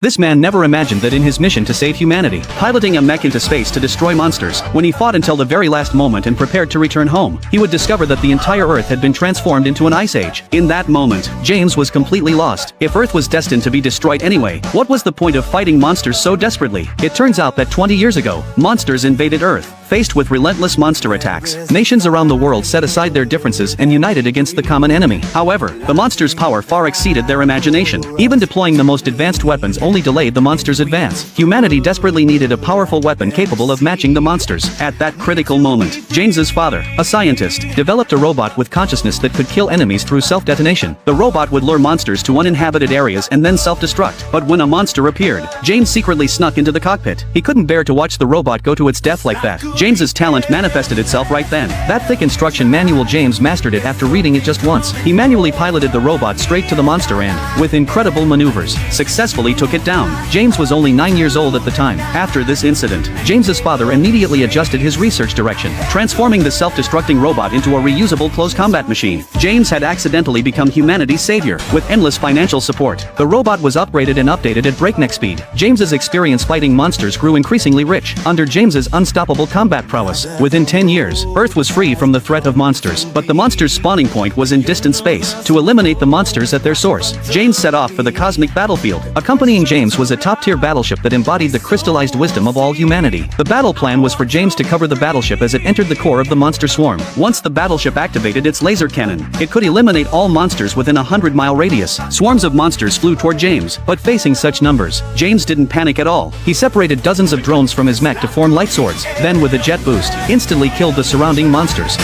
This man never imagined that in his mission to save humanity, piloting a mech into space to destroy monsters, when he fought until the very last moment and prepared to return home, he would discover that the entire Earth had been transformed into an ice age. In that moment, James was completely lost. If Earth was destined to be destroyed anyway, what was the point of fighting monsters so desperately? It turns out that 20 years ago, monsters invaded Earth. Faced with relentless monster attacks, nations around the world set aside their differences and united against the common enemy. However, the monsters' power far exceeded their imagination. Even deploying the most advanced weapons only delayed the monsters' advance. Humanity desperately needed a powerful weapon capable of matching the monsters. At that critical moment, James's father, a scientist, developed a robot with consciousness that could kill enemies through self-detonation. The robot would lure monsters to uninhabited areas and then self-destruct. But when a monster appeared, James secretly snuck into the cockpit. He couldn't bear to watch the robot go to its death like that. James's talent manifested itself right then. That thick instruction manual, James mastered it after reading it just once. He manually piloted the robot straight to the monster and, with incredible maneuvers, successfully took it down. James was only 9 years old at the time. After this incident, James's father immediately adjusted his research direction, transforming the self-destructing robot into a reusable close combat machine. James had accidentally become humanity's savior. With endless financial support, the robot was upgraded and updated at breakneck speed. James's experience fighting monsters grew increasingly rich. Under James's unstoppable combat prowess, within 10 years, Earth was free from the threat of monsters, but the monsters' spawning point was in distant space. To eliminate the monsters at their source, James set off for the cosmic battlefield. Accompanying James was a top-tier battleship that embodied the crystallized wisdom of all humanity. The battle plan was for James to cover the battleship as it entered the core of the monster swarm. Once the battleship activated its laser cannon, it could eliminate all monsters within a 100-mile radius. Swarms of monsters flew toward James, but facing such numbers, James didn't panic at all. He separated dozens of drones from his mech to form light swords, then with a jet boost, instantly killed the surrounding monsters.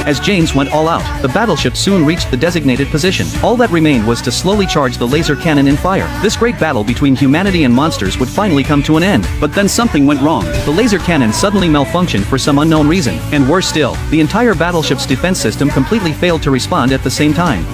As James went all out, the battleship soon reached the designated position. All that remained was to slowly charge the laser cannon in fire. This great battle between humanity and monsters would finally come to an end. But then something went wrong. The laser cannon suddenly malfunctioned for some unknown reason. And worse still, the entire battleship's defense system completely failed to respond at the same time.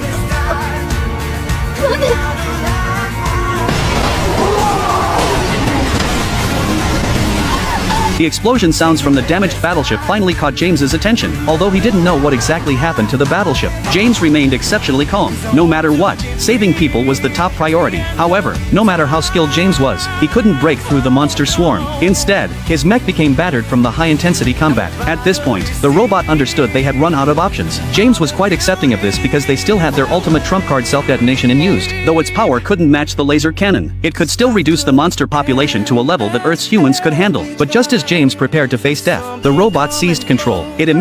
The explosion sounds from the damaged battleship finally caught James's attention. Although he didn't know what exactly happened to the battleship, James remained exceptionally calm. No matter what, saving people was the top priority. However, no matter how skilled James was, he couldn't break through the monster swarm. Instead, his mech became battered from the high-intensity combat. At this point, the robot understood they had run out of options. James was quite accepting of this because they still had their ultimate trump card, self-detonation, unused. Though its power couldn't match the laser cannon, it could still reduce the monster population to a level that Earth's humans could handle. But just as James prepared to face death, the robot seized control. It immediately